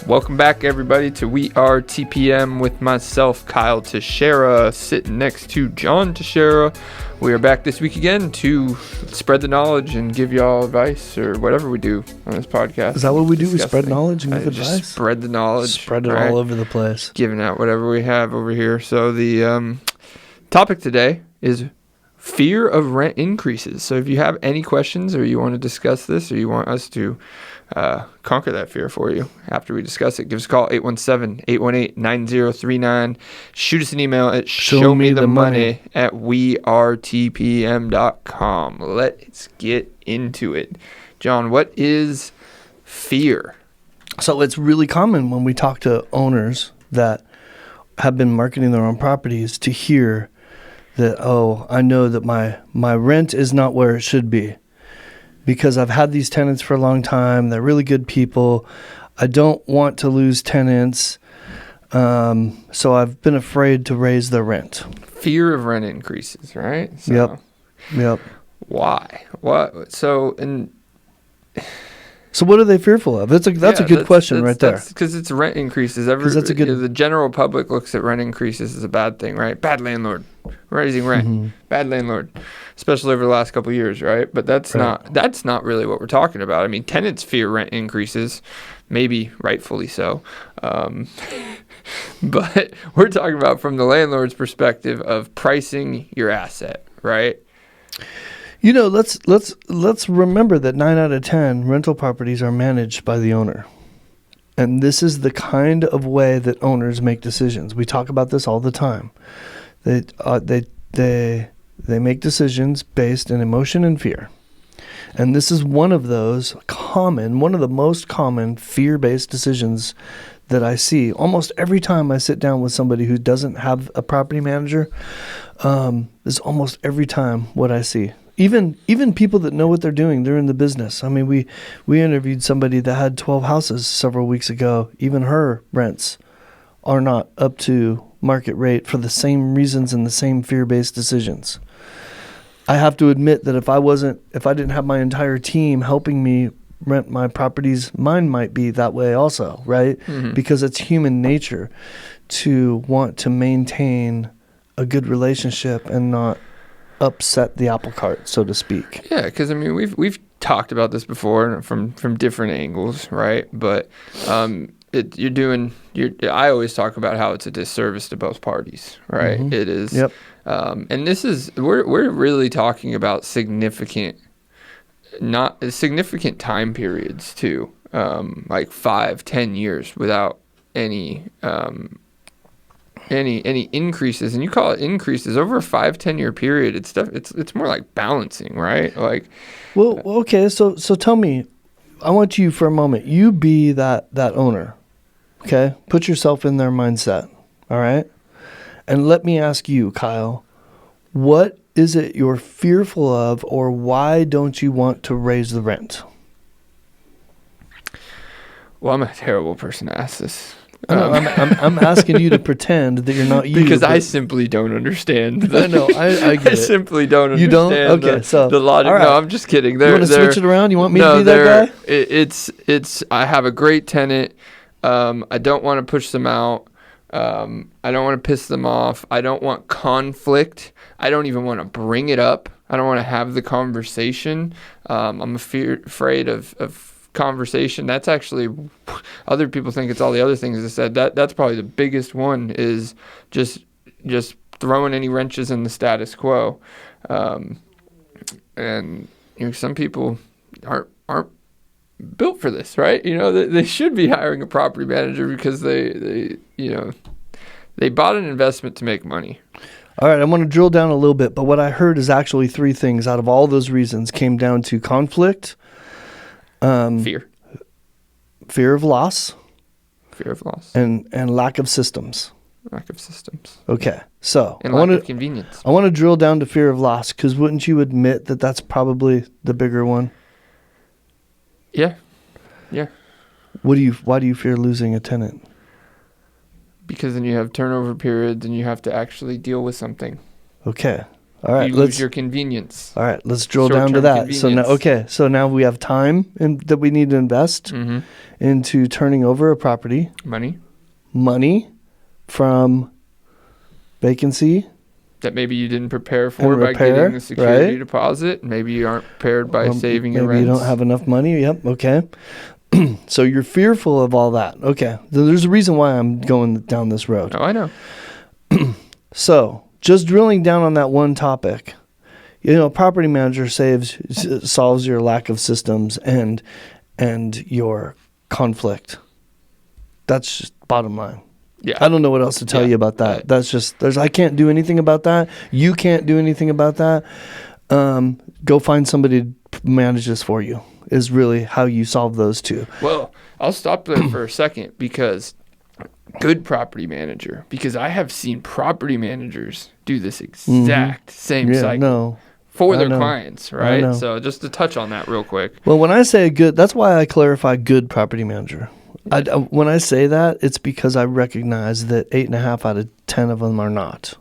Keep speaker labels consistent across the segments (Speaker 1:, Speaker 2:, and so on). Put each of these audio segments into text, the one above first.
Speaker 1: Welcome back, everybody, to We Are TPM with myself, Kyle Teixeira, sitting next to John Teixeira. We are back this week again to spread the knowledge and give y'all advice or whatever we do on this podcast.
Speaker 2: Is that what we do? We spread knowledge and give advice?
Speaker 1: Just spread the knowledge.
Speaker 2: Spread it all over the place.
Speaker 1: Giving out whatever we have over here. So the topic today is fear of rent increases. So if you have any questions or you want to discuss this or you want us to conquer that fear for you after we discuss it, give us a call, 817-818-9039. Shoot us an email at showmethemoney@wearetpm.com. Let's get into it. John, what is fear?
Speaker 2: So it's really common when we talk to owners that have been marketing their own properties to hear that, oh, I know that my rent is not where it should be because I've had these tenants for a long time. They're really good people. I don't want to lose tenants. So I've been afraid to raise their rent.
Speaker 1: Fear of rent increases, right? So
Speaker 2: Yep.
Speaker 1: Why? What? So
Speaker 2: what are they fearful of? That's a good question right there.
Speaker 1: Because it's rent increases. The general public looks at rent increases as a bad thing, right? Bad landlord, raising rent. Mm-hmm. Bad landlord, especially over the last couple of years, right? But that's not really what we're talking about. I mean, tenants fear rent increases, maybe rightfully so. But we're talking about from the landlord's perspective of pricing your asset, right?
Speaker 2: You know, let's remember that 9 out of 10 rental properties are managed by the owner. And this is the kind of way that owners make decisions. We talk about this all the time. They make decisions based in emotion and fear. And this is one of the most common fear-based decisions that I see. Almost every time I sit down with somebody who doesn't have a property manager, is almost every time what I see. Even people that know what they're doing, they're in the business. I mean, we interviewed somebody that had 12 houses several weeks ago. Even her rents are not up to market rate for the same reasons and the same fear-based decisions. I have to admit that if I didn't have my entire team helping me rent my properties, mine might be that way also, right? Mm-hmm. Because it's human nature to want to maintain a good relationship and not upset the apple cart, so to speak.
Speaker 1: Yeah, because I mean we've talked about this before from different angles, right? But I always talk about how it's a disservice to both parties, right? Mm-hmm. It is. Yep. And this is we're really talking about significant time periods too, like 5-10 years without any increases, and you call it increases over a 5-10 year period. It's more like balancing, right? Like,
Speaker 2: well, okay. So tell me, I want you for a moment. You be that owner, okay? Put yourself in their mindset, all right? And let me ask you, Kyle, what is it you're fearful of, or why don't you want to raise the rent?
Speaker 1: Well, I'm a terrible person to ask this.
Speaker 2: I'm asking you to pretend that you're not you.
Speaker 1: Because I simply don't understand.
Speaker 2: I know. I get it.
Speaker 1: I simply don't understand.
Speaker 2: You don't? Okay,
Speaker 1: the logic. Right. No, I'm just kidding.
Speaker 2: You want to switch it around? You want me to be that guy?
Speaker 1: I have a great tenant. I don't want to push them out. I don't want to piss them off. I don't want conflict. I don't even want to bring it up. I don't want to have the conversation. I'm afraid of conversation. That's actually, other people think it's all the other things I said. That's probably the biggest one, is just throwing any wrenches in the status quo. And some people aren't built for this, right? They should be hiring a property manager because they bought an investment to make money.
Speaker 2: All right, I want to drill down a little bit, but what I heard is actually 3 things out of all those reasons came down to conflict,
Speaker 1: fear
Speaker 2: of loss, and lack of systems. Okay, so
Speaker 1: and lack of convenience.
Speaker 2: I want to drill down to fear of loss, because wouldn't you admit that that's probably the bigger one?
Speaker 1: Yeah.
Speaker 2: Why do you fear losing a tenant?
Speaker 1: Because then you have turnover periods and you have to actually deal with something.
Speaker 2: Okay. All right,
Speaker 1: you lose your convenience.
Speaker 2: All right, let's drill down to that. So now we have time that we need to invest into turning over a property. Money from vacancy.
Speaker 1: That maybe you didn't prepare for by getting the security deposit. Maybe you aren't prepared by saving your rents.
Speaker 2: Maybe you don't have enough money. Yep, okay. So you're fearful of all that. Okay, there's a reason why I'm going down this road.
Speaker 1: Oh, I know.
Speaker 2: So just drilling down on that one topic, property manager solves your lack of systems and your conflict. That's just bottom line.
Speaker 1: Yeah.
Speaker 2: I don't know what else to tell you about that. That's just I can't do anything about that. You can't do anything about that. Go find somebody to manage this for you is really how you solve those two.
Speaker 1: Well, I'll stop there for a second because good property manager, because I have seen property managers do this exact same cycle for their clients, right? So just to touch on that real quick.
Speaker 2: Well, when I say good, that's why I clarify good property manager. When I say that, it's because I recognize that 8.5 out of 10 of them are not.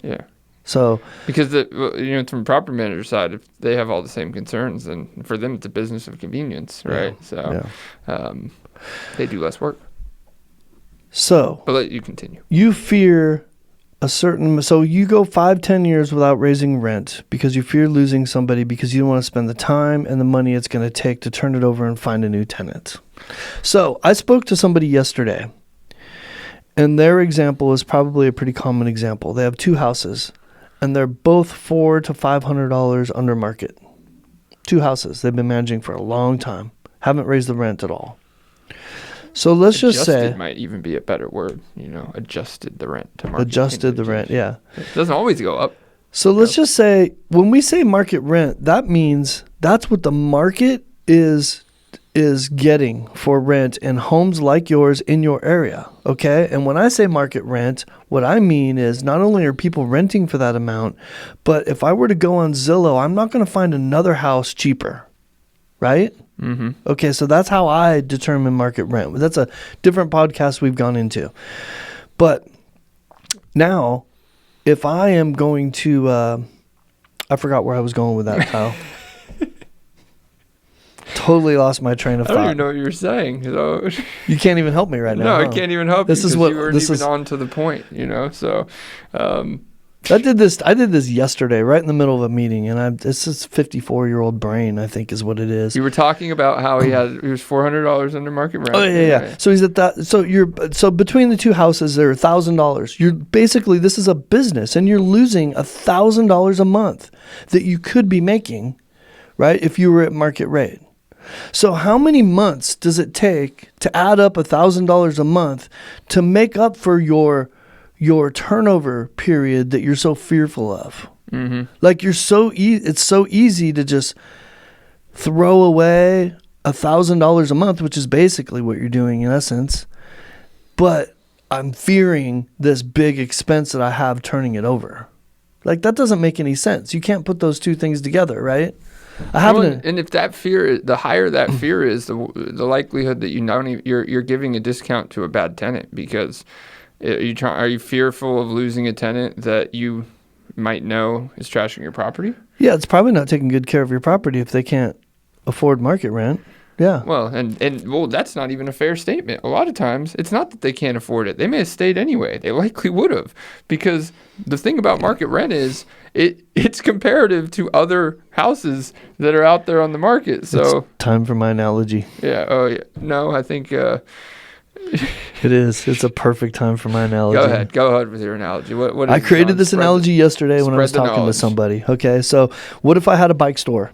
Speaker 1: Yeah.
Speaker 2: So
Speaker 1: because from a property manager side, if they have all the same concerns, then for them it's a business of convenience, right? They do less work.
Speaker 2: So,
Speaker 1: but let you continue.
Speaker 2: You fear so you go 5-10 years without raising rent because you fear losing somebody because you don't want to spend the time and the money it's going to take to turn it over and find a new tenant. So I spoke to somebody yesterday, and their example is probably a pretty common example. They have 2 houses, and they're both $400 to $500 under market. 2 houses they've been managing for a long time, haven't raised the rent at all. So let's just say
Speaker 1: adjusted might even be a better word. Adjusted the rent to market.
Speaker 2: Adjusted the rent, yeah.
Speaker 1: It doesn't always go up.
Speaker 2: So let's just say when we say market rent, that means that's what the market is getting for rent in homes like yours in your area, okay? And when I say market rent, what I mean is not only are people renting for that amount, but if I were to go on Zillow, I'm not going to find another house cheaper, right?
Speaker 1: Mm-hmm.
Speaker 2: Okay, so that's how I determine market rent. That's a different podcast we've gone into. But now, if I am going to, I forgot where I was going with that, Kyle. Totally lost my train of thought.
Speaker 1: I don't even know what you were saying. So.
Speaker 2: You can't even help me right now.
Speaker 1: No, I can't even help you because you weren't even on to the point, So,
Speaker 2: I did this yesterday, right in the middle of a meeting, and this is 54-year-old brain, I think, is what it is.
Speaker 1: You were talking about how he was $400 under market rent.
Speaker 2: Oh yeah. So he's at that. So between the 2 houses, they're $1,000. You're basically, this is a business, and you're losing $1,000 a month that you could be making, right? If you were at market rate. So how many months does it take to add up $1,000 a month to make up for your turnover period that you're so fearful of?
Speaker 1: Mm-hmm.
Speaker 2: Like it's so easy to just throw away $1,000 a month, which is basically what you're doing in essence. But I'm fearing this big expense that I have turning it over. Like that doesn't make any sense. You can't put those two things together, right?
Speaker 1: And if that fear, the higher that fear is, the likelihood that you're giving a discount to a bad tenant because are you fearful of losing a tenant that you might know is trashing your property?
Speaker 2: Yeah, it's probably not taking good care of your property if they can't afford market rent. Yeah.
Speaker 1: Well, and that's not even a fair statement. A lot of times, it's not that they can't afford it. They may have stayed anyway. They likely would have, because the thing about market rent is it's comparative to other houses that are out there on the market. So
Speaker 2: it's time for my analogy.
Speaker 1: Yeah. Oh, yeah. No, I think
Speaker 2: it is. It's a perfect time for my analogy.
Speaker 1: Go ahead with your analogy. What
Speaker 2: I created this analogy yesterday when I was talking with somebody. Okay, so what if I had a bike store?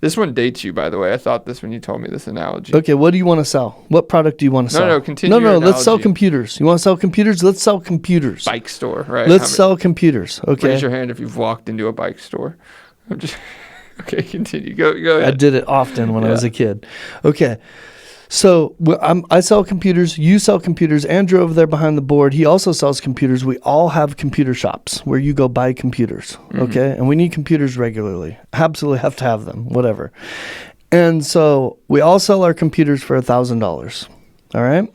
Speaker 1: This one dates you, by the way. I thought this when you told me this analogy.
Speaker 2: Okay, what do you want to sell? What product do you want to sell?
Speaker 1: No, continue.
Speaker 2: No, let's sell computers. You want to sell computers? Let's sell computers.
Speaker 1: Bike store, right?
Speaker 2: Let's sell computers. Okay.
Speaker 1: Raise your hand if you've walked into a bike store. Okay, continue. Go ahead.
Speaker 2: I did it often when I was a kid. Okay. So I sell computers, you sell computers, Andrew over there behind the board, he also sells computers. We all have computer shops where you go buy computers, okay? And we need computers regularly. Absolutely have to have them, whatever. And so we all sell our computers for $1,000, All right.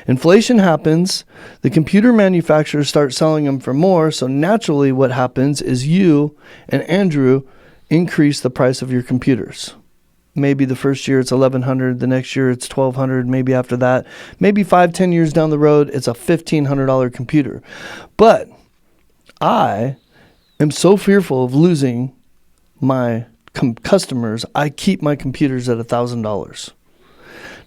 Speaker 2: Inflation happens. The computer manufacturers start selling them for more. So naturally what happens is you and Andrew increase the price of your computers. Maybe the first year it's $1,100. The next year it's $1,200. Maybe after that, maybe 5-10 years down the road, it's a $1,500 computer. But I am so fearful of losing my customers. I keep my computers at $1,000.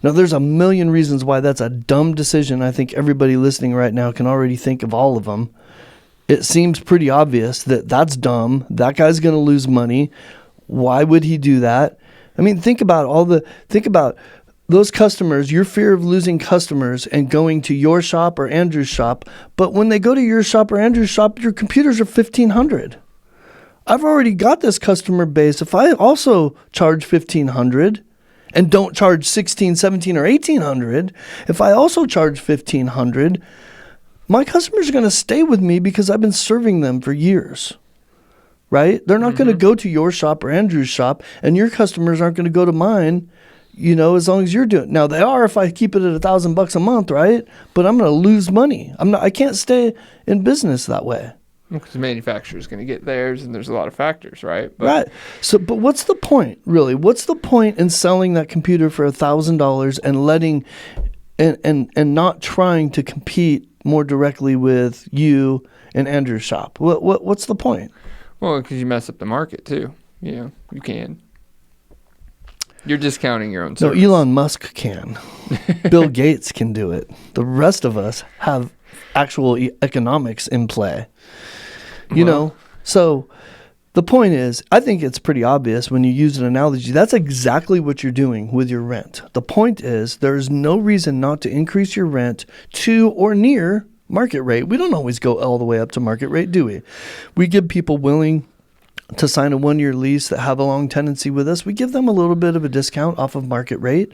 Speaker 2: Now, there's a million reasons why that's a dumb decision. I think everybody listening right now can already think of all of them. It seems pretty obvious that that's dumb. That guy's going to lose money. Why would he do that? I mean, think about those customers, your fear of losing customers and going to your shop or Andrew's shop. But when they go to your shop or Andrew's shop, your computers are $1,500. I've already got this customer base. If I also charge $1,500, and don't charge $1,600, $1,700, or $1,800, if I also charge $1,500, my customers are going to stay with me because I've been serving them for years, right? They're not going to go to your shop or Andrew's shop, and your customers aren't going to go to mine, as long as you're doing it. Now, they are if I keep it at $1,000 a month, right? But I'm going to lose money. I can't stay in business that way.
Speaker 1: Because the manufacturer is going to get theirs, and there's a lot of factors, right?
Speaker 2: Right. So, but what's the point, really? What's the point in selling that computer for $1,000 and letting and not trying to compete more directly with you and Andrew's shop? What's the point?
Speaker 1: Well, because you mess up the market too. You can. You're discounting your own service.
Speaker 2: No, Elon Musk can. Bill Gates can do it. The rest of us have actual economics in play. So the point is, I think it's pretty obvious when you use an analogy. That's exactly what you're doing with your rent. The point is, there's no reason not to increase your rent to or near market rate. We don't always go all the way up to market rate, do we? We give people willing to sign a 1-year lease that have a long tenancy with us. We give them a little bit of a discount off of market rate.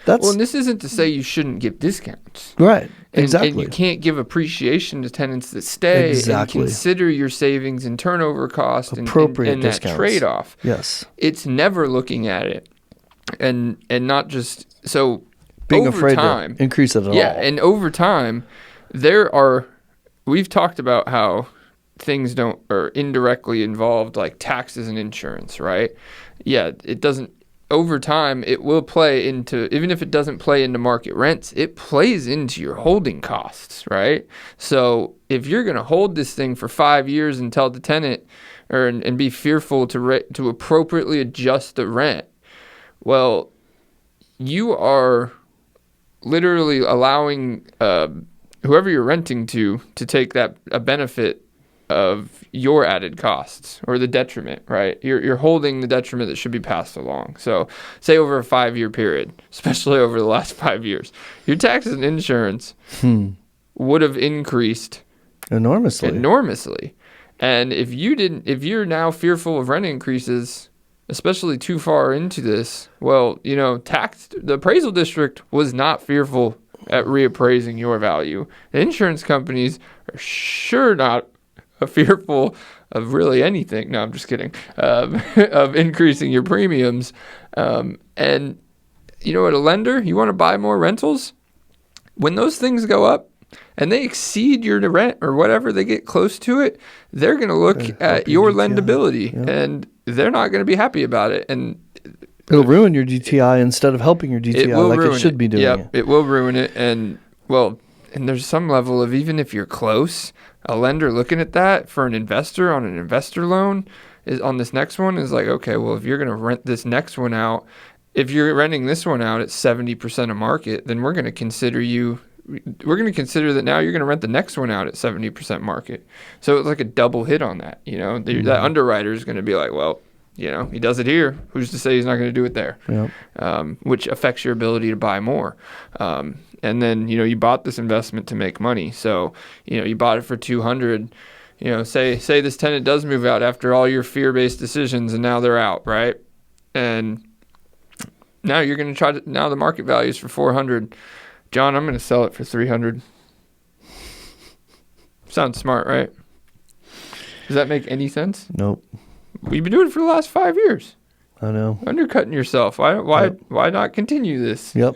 Speaker 1: And this isn't to say you shouldn't give discounts.
Speaker 2: Right, exactly.
Speaker 1: And you can't give appreciation to tenants that stay.
Speaker 2: Exactly.
Speaker 1: And consider your savings and turnover cost
Speaker 2: appropriate
Speaker 1: and that trade-off.
Speaker 2: Yes.
Speaker 1: It's never looking at it and not just – so
Speaker 2: being
Speaker 1: over
Speaker 2: afraid
Speaker 1: time,
Speaker 2: to increase it at all.
Speaker 1: Yeah, and over time, we've talked about how things are indirectly involved, like taxes and insurance, right? Yeah, it doesn't – over time, it will play into, even if it doesn't play into market rents, it plays into your holding costs, right? So if you're going to hold this thing for 5 years and tell the tenant and be fearful to appropriately adjust the rent, well, you are literally allowing whoever you're renting to take a benefit of your added costs or the detriment, right? You're holding the detriment that should be passed along. So say over a 5-year period, especially over the last 5 years, your taxes and insurance would have increased enormously. And if you're now fearful of rent increases, especially too far into this, well, the appraisal district was not fearful at reappraising your value. The insurance companies are sure not fearful of really anything. No, I'm just kidding. Of increasing your premiums. And at a lender, you want to buy more rentals? When those things go up and they exceed your rent or whatever, they get close to it, they're going to look at your lendability, and they're not going to be happy about it. And
Speaker 2: it'll ruin your DTI instead of helping your DTI like it should be doing.
Speaker 1: Yep, it will ruin it. And there's some level of, even if you're close, a lender looking at that for an investor on an investor loan is on this next one is like, okay, well, if you're going to rent this next one out, if you're renting this one out at 70% of market, then we're going to consider that now you're going to rent the next one out at 70% market. So it's like a double hit on that. That underwriter is going to be like, well, he does it here. Who's to say he's not going to do it there? Yep. Which affects your ability to buy more. And then, you bought this investment to make money. So, you bought it for $200. Say this tenant does move out after all your fear-based decisions, and now they're out, right? And now you're going to now the market value is for $400. John, I'm going to sell it for $300. Sounds smart, right? Does that make any sense?
Speaker 2: Nope.
Speaker 1: We've been doing it for the last 5 years.
Speaker 2: I know.
Speaker 1: Undercutting yourself. Why not continue this?
Speaker 2: Yep.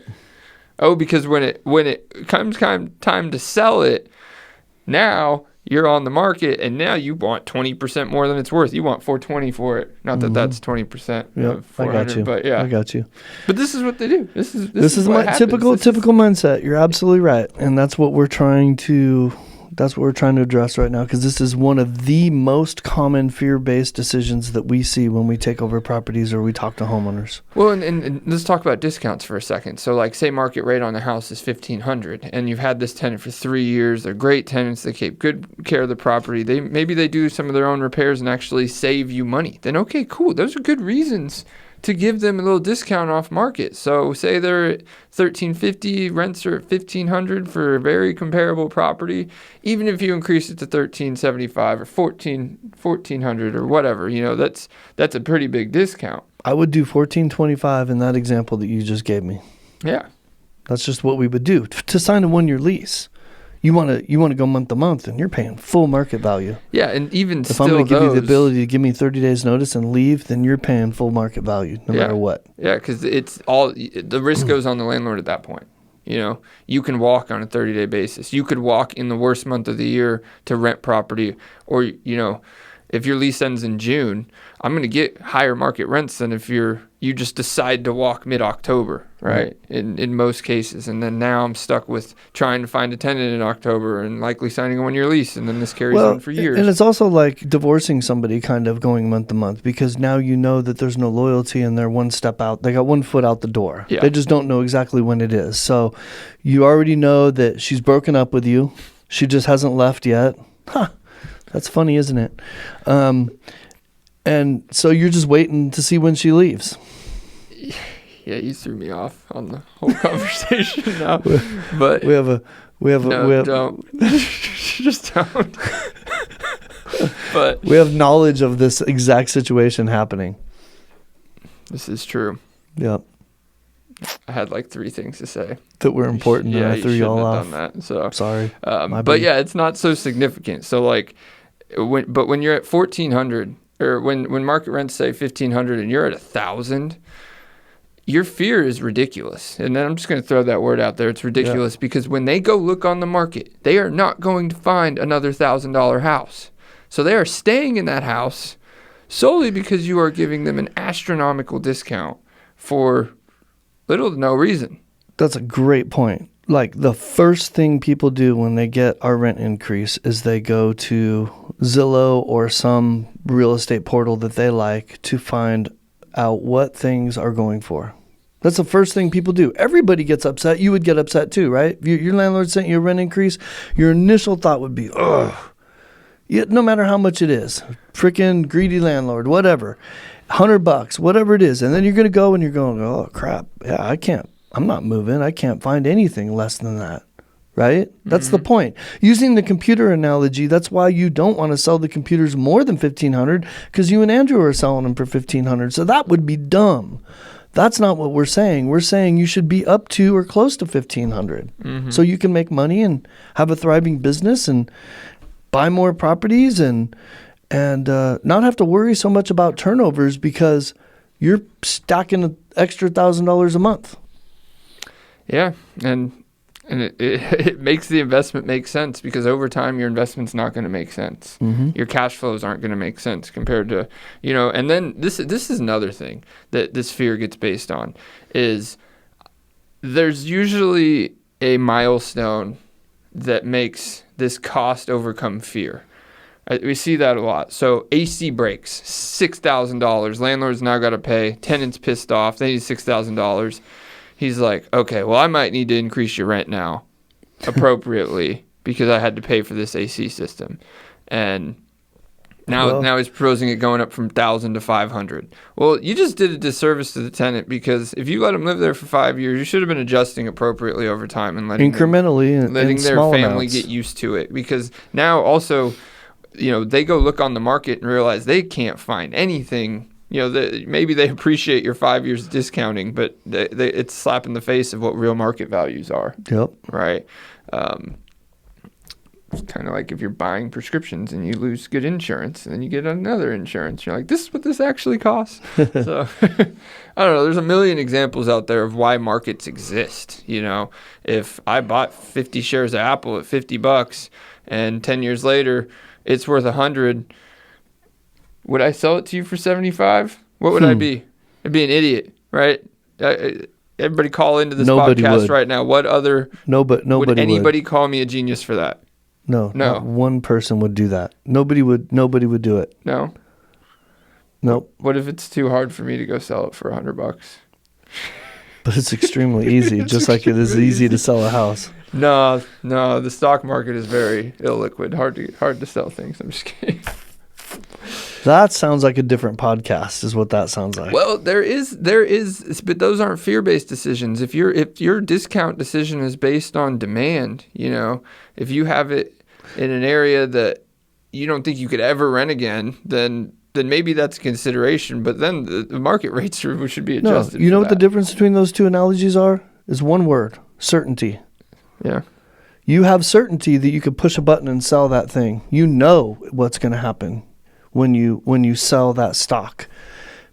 Speaker 1: Oh, because when it comes time to sell it, now you're on the market and now you want 20% more than it's worth. You want 420 for it. Not that that's 20% of 400,
Speaker 2: I got you.
Speaker 1: but yeah.
Speaker 2: I got you.
Speaker 1: But this is what they do. This is
Speaker 2: my
Speaker 1: what
Speaker 2: typical
Speaker 1: happens.
Speaker 2: mindset. You're absolutely right. And that's what we're trying to address right now, because this is one of the most common fear-based decisions that we see when we take over properties or we talk to homeowners.
Speaker 1: Well, and let's talk about discounts for a second. So, like, say market rate on the house is $1,500, and you've had this tenant for 3 years. They're great tenants. They keep good care of the property. Maybe they do some of their own repairs and actually save you money. Then, okay, cool. Those are good reasons to give them a little discount off market. So say they're at $1,350, rents are at $1,500 for a very comparable property. Even if you increase it to $1,375 or $1,400 or whatever, that's a pretty big discount.
Speaker 2: I would do $1,425 in that example that you just gave me.
Speaker 1: Yeah.
Speaker 2: That's just what we would do to sign a 1-year lease. You want to go month to month, and you're paying full market value.
Speaker 1: Yeah, and even
Speaker 2: if I'm going to give you the ability to give me 30 days notice and leave, then you're paying full market value no matter what.
Speaker 1: Yeah, because it's all the risk goes on the landlord at that point. You can walk on a 30-day basis. You could walk in the worst month of the year to rent property, or if your lease ends in June, I'm going to get higher market rents than if you just decide to walk mid-October, right? In most cases. And then now I'm stuck with trying to find a tenant in October and likely signing a 1-year lease, and then this carries on for years.
Speaker 2: And it's also like divorcing somebody, kind of going month to month, because now you know that there's no loyalty and they're one step out. They got 1 foot out the door. Yeah. They just don't know exactly when it is. So you already know that she's broken up with you. She just hasn't left yet. That's funny, isn't it? And so you're just waiting to see when she leaves.
Speaker 1: Yeah, you threw me off on the whole conversation now. But
Speaker 2: don't.
Speaker 1: Just don't. But
Speaker 2: we have knowledge of this exact situation happening.
Speaker 1: This is true.
Speaker 2: Yep.
Speaker 1: I had like 3 things to say
Speaker 2: that were important, and I threw you all off.
Speaker 1: Done that, so
Speaker 2: sorry.
Speaker 1: But yeah, it's not so significant. So like, when you're at $1,400, or when market rents say $1,500 and you're at $1,000, your fear is ridiculous. And then I'm just going to throw that word out there. It's ridiculous because when they go look on the market, they are not going to find another $1,000 house. So they are staying in that house solely because you are giving them an astronomical discount for little to no reason.
Speaker 2: That's a great point. Like, the first thing people do when they get our rent increase is they go to Zillow or some real estate portal that they like to find out what things are going for. That's the first thing people do. Everybody gets upset. You would get upset too, right? If your landlord sent you a rent increase, your initial thought would be, ugh. Yeah, no matter how much it is. Freaking greedy landlord, whatever. $100, whatever it is. And then you're going to go and you're going, oh, crap. Yeah, I'm not moving. I can't find anything less than that, right? That's the point. Using the computer analogy, that's why you don't want to sell the computers more than $1,500, because you and Andrew are selling them for $1,500. So that would be dumb. That's not what we're saying. We're saying you should be up to or close to $1,500 so you can make money and have a thriving business and buy more properties and not have to worry so much about turnovers because you're stacking an extra $1,000 a month.
Speaker 1: Yeah, and it makes the investment make sense, because over time your investment's not going to make sense. Your cash flows aren't going to make sense compared to, and then this is another thing that this fear gets based on, is there's usually a milestone that makes this cost overcome fear. We see that a lot. So AC breaks, $6,000. Landlord's now got to pay. Tenant's pissed off. They need $6,000. He's like, okay, well, I might need to increase your rent now appropriately because I had to pay for this AC system. And now he's proposing it going up from $1,000 to $500. Well, you just did a disservice to the tenant, because if you let him live there for 5 years, you should have been adjusting appropriately over time and letting their family
Speaker 2: amounts.
Speaker 1: Get used to it. Because now also, they go look on the market and realize they can't find anything. Maybe they appreciate your 5 years discounting, but it's slap in the face of what real market values are.
Speaker 2: Yep.
Speaker 1: Right. It's kind of like if you're buying prescriptions and you lose good insurance and then you get another insurance. You're like, this is what this actually costs. So I don't know. There's a million examples out there of why markets exist. You know, if I bought 50 shares of Apple at $50 and 10 years later it's worth 100, would I sell it to you for 75? What would I be? I'd be an idiot, right? Everybody call into this podcast
Speaker 2: would.
Speaker 1: right now. What other...
Speaker 2: Nobody
Speaker 1: would anybody call me a genius for that?
Speaker 2: No. Not one person would do that. Nobody would do it.
Speaker 1: No?
Speaker 2: Nope.
Speaker 1: What if it's too hard for me to go sell it for $100?
Speaker 2: But it's extremely easy, just like it is easy to sell a house.
Speaker 1: No, the stock market is very illiquid. Hard to sell things. I'm just kidding.
Speaker 2: That sounds like a different podcast, is what that sounds like.
Speaker 1: Well, there is, but those aren't fear-based decisions. If your discount decision is based on demand, you know, if you have it in an area that you don't think you could ever rent again, then maybe that's a consideration. But then the market rates should be adjusted.
Speaker 2: No, you know what the difference between those two analogies are? Is one word: certainty.
Speaker 1: Yeah.
Speaker 2: You have certainty that you could push a button and sell that thing. You know what's going to happen when you sell that stock.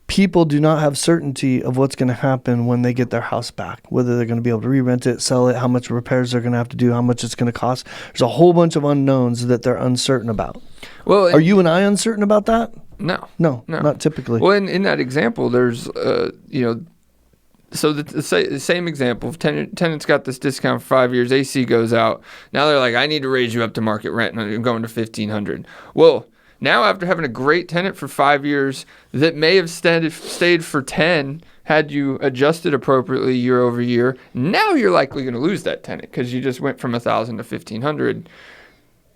Speaker 2: People do not have certainty of what's going to happen when they get their house back, whether they're going to be able to re-rent it, sell it, how much repairs they're going to have to do, how much it's going to cost. There's a whole bunch of unknowns that they're uncertain about. Well, are you and I uncertain about that?
Speaker 1: No,
Speaker 2: not typically.
Speaker 1: Well, in that example, there's so the same example, if tenants got this discount for 5 years, AC goes out. Now they're like, I need to raise you up to market rent, and I'm going to $1,500. Well, now after having a great tenant for 5 years that may have stayed for 10 had you adjusted appropriately year over year, now you're likely going to lose that tenant because you just went from 1,000 to 1,500.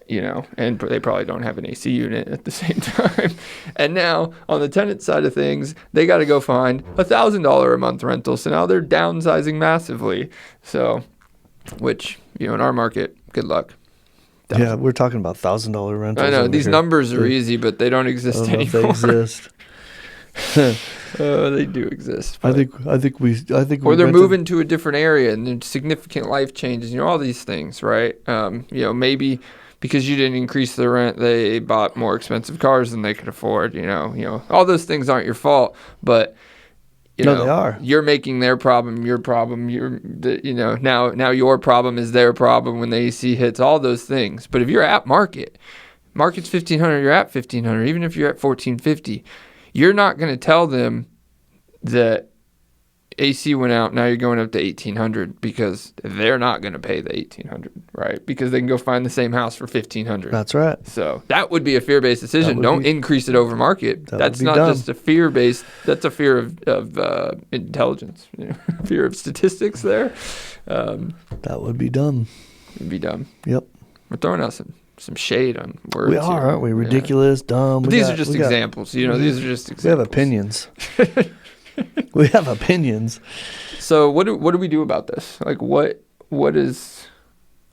Speaker 1: You know, and they probably don't have an AC unit at the same time. And now on the tenant side of things, they got to go find $1,000 a month rental. So now they're downsizing massively. So, which, you know, in our market, good luck.
Speaker 2: Yeah, we're talking about $1,000 rentals.
Speaker 1: I know these numbers are easy, but they don't exist anymore.
Speaker 2: They exist.
Speaker 1: They do exist.
Speaker 2: I think we.
Speaker 1: Or they're moving to a different area and there's significant life changes. You know, all these things, right? You know, maybe because you didn't increase the rent, they bought more expensive cars than they could afford. You know, all those things aren't your fault, but you know,
Speaker 2: they are.
Speaker 1: You're making their problem your problem. Now your problem is their problem when the AC hits. All those things. But if you're at market's $1,500, you're at $1,500. Even if you're at $1,450, you're not going to tell them that AC went out, now you're going up to $1,800 because they're not going to pay the $1,800, right? Because they can go find the same house for $1,500.
Speaker 2: That's right.
Speaker 1: So that would be a fear-based decision. Don't increase it over market. That's not just a fear-based. That's a fear of intelligence. You know, fear of statistics. There.
Speaker 2: That would be dumb.
Speaker 1: It'd be dumb.
Speaker 2: Yep.
Speaker 1: We're throwing out some shade on words.
Speaker 2: We are, aren't we? Ridiculous, dumb.
Speaker 1: But these are just examples. You know, these are just examples.
Speaker 2: We have opinions. We have opinions.
Speaker 1: So what do we do about this? Like what is,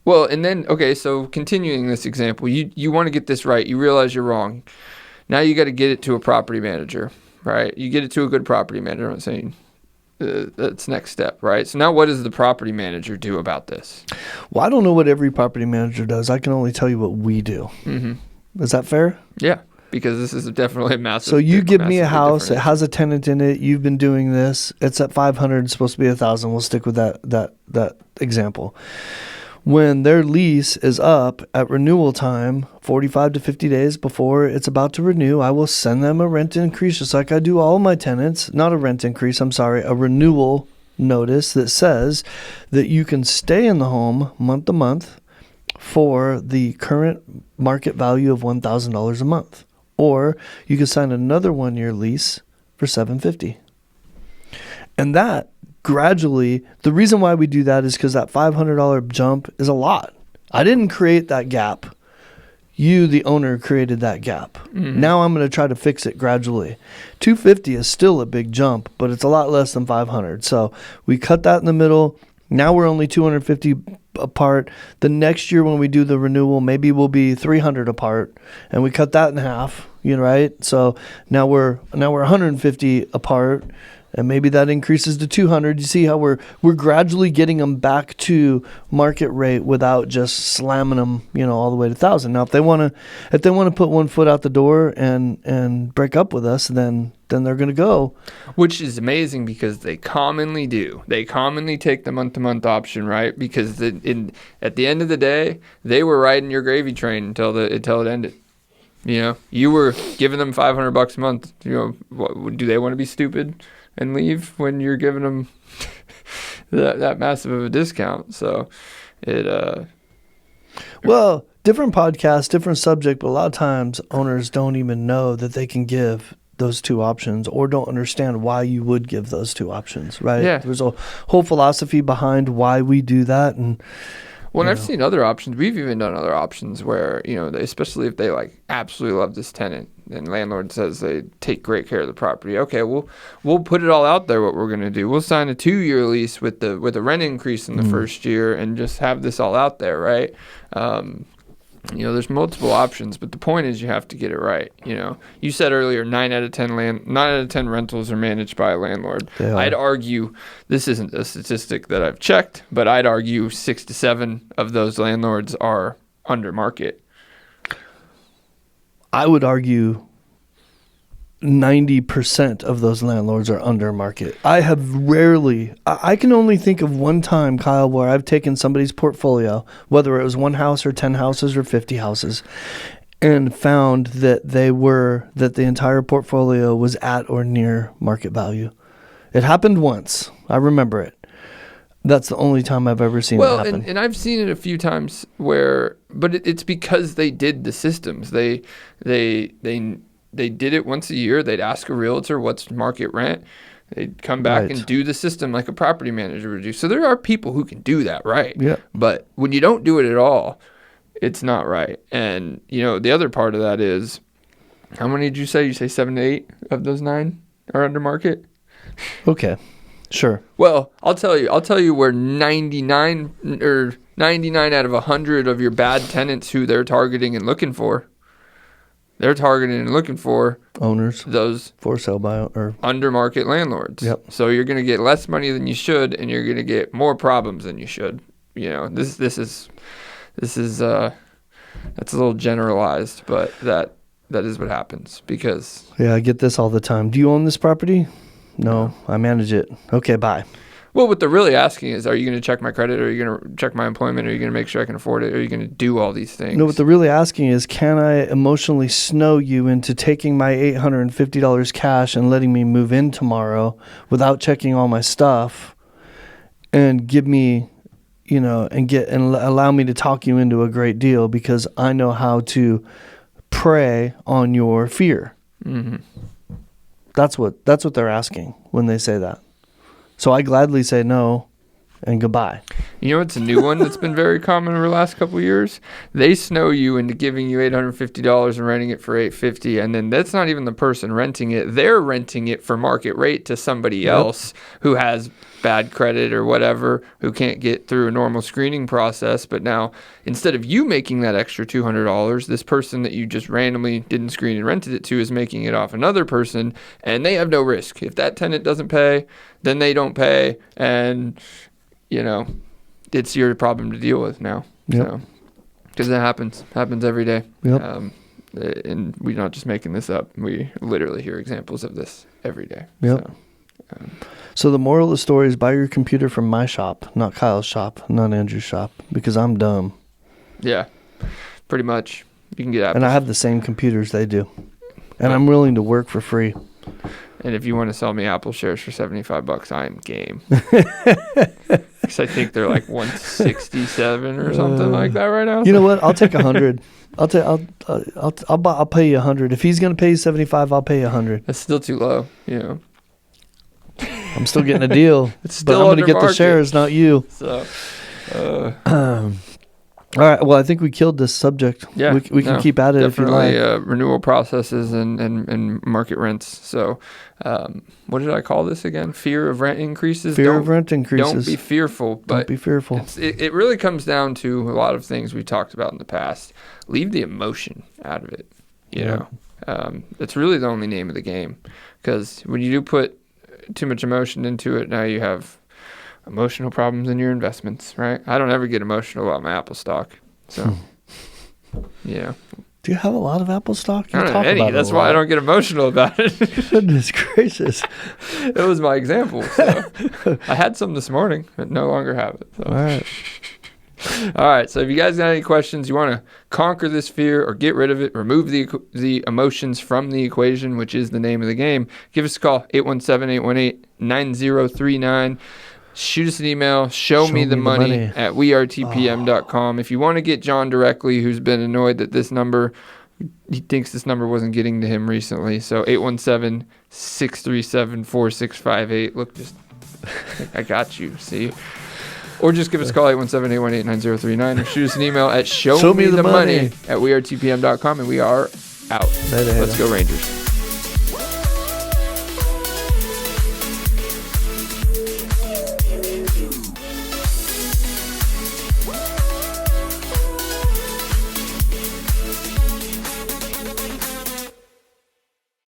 Speaker 1: well, and then, okay, so continuing this example, you want to get this right. You realize you're wrong. Now you got to get it to a property manager, right? You get it to a good property manager. I'm not saying that's next step, right? So now what does the property manager do about this?
Speaker 2: Well, I don't know what every property manager does. I can only tell you what we do. Mm-hmm. Is that fair?
Speaker 1: Yeah. Because this is definitely a massive.
Speaker 2: So you give me a house, it has a tenant in it. You've been doing this. It's at 500. It's supposed to be 1,000. We'll stick with that example. When their lease is up at renewal time, 45 to 50 days before it's about to renew, I will send them a rent increase, just like I do all my tenants. Not a rent increase. I'm sorry, a renewal notice that says that you can stay in the home month to month for the current market value of $1,000 a month. Or you could sign another 1-year lease for $750. And that gradually, the reason why we do that is because that $500 jump is a lot. I didn't create that gap. You, the owner, created that gap. Mm-hmm. Now I'm going to try to fix it gradually. $250 is still a big jump, but it's a lot less than $500. So we cut that in the middle. Now we're only $250 apart. The next year when we do the renewal, maybe we'll be $300 apart, and we cut that in half. You know, right? So now we're $150 apart, and maybe that increases to 200. You see how we're gradually getting them back to market rate without just slamming them, all the way to 1,000. Now, if they want to put one foot out the door and break up with us, then they're going to go.
Speaker 1: Which is amazing because they commonly do. They commonly take the month-to-month option, right? Because at the end of the day, they were riding your gravy train until it ended. You were giving them $500 a month. Do they want to be stupid and leave when you're giving them that massive of a discount? So
Speaker 2: well, different podcast, different subject, but a lot of times owners don't even know that they can give those two options or don't understand why you would give those two options, right?
Speaker 1: Yeah.
Speaker 2: There's a whole philosophy behind why we do that. And
Speaker 1: I've seen other options. We've even done other options where, especially if they absolutely love this tenant and landlord says they take great care of the property. Okay, we'll put it all out there what we're going to do. We'll sign a 2-year lease with a rent increase in the first year and just have this all out there, right? There's multiple options, but the point is you have to get it right. You said earlier 9 out of 10 rentals are managed by a landlord. I'd argue this isn't a statistic that I've checked, but I'd argue 6 to 7 of those landlords are under market.
Speaker 2: I would argue 90% of those landlords are under market. I can only think of one time, Kyle, where I've taken somebody's portfolio, whether it was 1 house or 10 houses or 50 houses, and found that the entire portfolio was at or near market value. It happened once. I remember it. That's the only time I've ever seen it happen.
Speaker 1: And I've seen it a few times but it's because they did the systems. They did it once a year. They'd ask a realtor what's market rent. They'd come back and do the system like a property manager would do. So there are people who can do that, right?
Speaker 2: Yeah.
Speaker 1: But when you don't do it at all, it's not right. And, the other part of that is, how many did you say? You say 7 to 8 of those 9 are under market?
Speaker 2: Okay, sure.
Speaker 1: Well, I'll tell you where 99 out of 100 of your bad tenants who they're targeting and looking for. They're targeting and looking for
Speaker 2: owners,
Speaker 1: those
Speaker 2: for sale by or
Speaker 1: under market landlords.
Speaker 2: Yep.
Speaker 1: So you're going to get less money than you should, and you're going to get more problems than you should. This is that's a little generalized, but that is what happens because.
Speaker 2: Yeah, I get this all the time. Do you own this property? No, I manage it. Okay, bye.
Speaker 1: Well, what they're really asking is, are you going to check my credit? Are you going to check my employment? Are you going to make sure I can afford it? Are you going to do all these things?
Speaker 2: No, what they're really asking is, can I emotionally snow you into taking my $850 cash and letting me move in tomorrow without checking all my stuff and give me, and allow me to talk you into a great deal because I know how to prey on your fear.
Speaker 1: Mm-hmm.
Speaker 2: That's what they're asking when they say that. So I gladly say no and goodbye.
Speaker 1: It's a new one that's been very common over the last couple of years. They snow you into giving you $850 and renting it for $850, and then that's not even the person renting it. They're renting it for market rate to somebody else who has bad credit or whatever, who can't get through a normal screening process. But now, instead of you making that extra $200, this person that you just randomly didn't screen and rented it to is making it off another person, and they have no risk. If that tenant doesn't pay, then they don't pay, and it's your problem to deal with now.
Speaker 2: Yep.
Speaker 1: Because that happens every day.
Speaker 2: Yep.
Speaker 1: And we're not just making this up. We literally hear examples of this every day.
Speaker 2: Yep. So the moral of the story is buy your computer from my shop, not Kyle's shop, not Andrew's shop, because I'm dumb.
Speaker 1: Yeah, pretty much. You can get Apple.
Speaker 2: And I have the same computers they do. And I'm willing to work for free.
Speaker 1: And if you want to sell me Apple shares for $75, I'm game. Because I think they're like 167 or something like that right now.
Speaker 2: You know what? I'll take 100. I'll pay you 100. If he's gonna pay you 75, I'll pay you 100.
Speaker 1: That's still too low.
Speaker 2: I'm still getting a deal.
Speaker 1: It's still
Speaker 2: but I'm gonna get the shares, not you.
Speaker 1: So.
Speaker 2: All right. Well, I think we killed this subject.
Speaker 1: Yeah,
Speaker 2: we can keep at it if you like.
Speaker 1: Renewal processes and market rents. So, what did I call this again? Fear of rent increases.
Speaker 2: Fear of rent increases.
Speaker 1: Don't be fearful. But
Speaker 2: don't be fearful.
Speaker 1: It really comes down to a lot of things we talked about in the past. Leave the emotion out of it. You know, it's really the only name of the game. Because when you do put too much emotion into it. Now you have emotional problems in your investments, right? I don't ever get emotional about my Apple stock. So, yeah.
Speaker 2: Do you have a lot of Apple stock? You
Speaker 1: I don't
Speaker 2: talk
Speaker 1: have any.
Speaker 2: about it a
Speaker 1: That's why I
Speaker 2: lot.
Speaker 1: don't get emotional about it.
Speaker 2: Goodness gracious.
Speaker 1: It was my example. So. I had some this morning, but no longer have it. So.
Speaker 2: All right.
Speaker 1: All right. So if you guys got any questions, you want to conquer this fear or get rid of it, remove the emotions from the equation, which is the name of the game, give us a call, 817-818-9039. Shoot us an email, show me the money at wearetpm.com. If you want to get John directly, who's been annoyed that this number, he thinks this number wasn't getting to him recently. So 817-637-4658. Look, just I got you, see? Or just give us a call, 817-818-9039, or shoot us an email at showmethemoney at wearetpm.com, and we are out.
Speaker 2: Later.
Speaker 1: Let's go Rangers.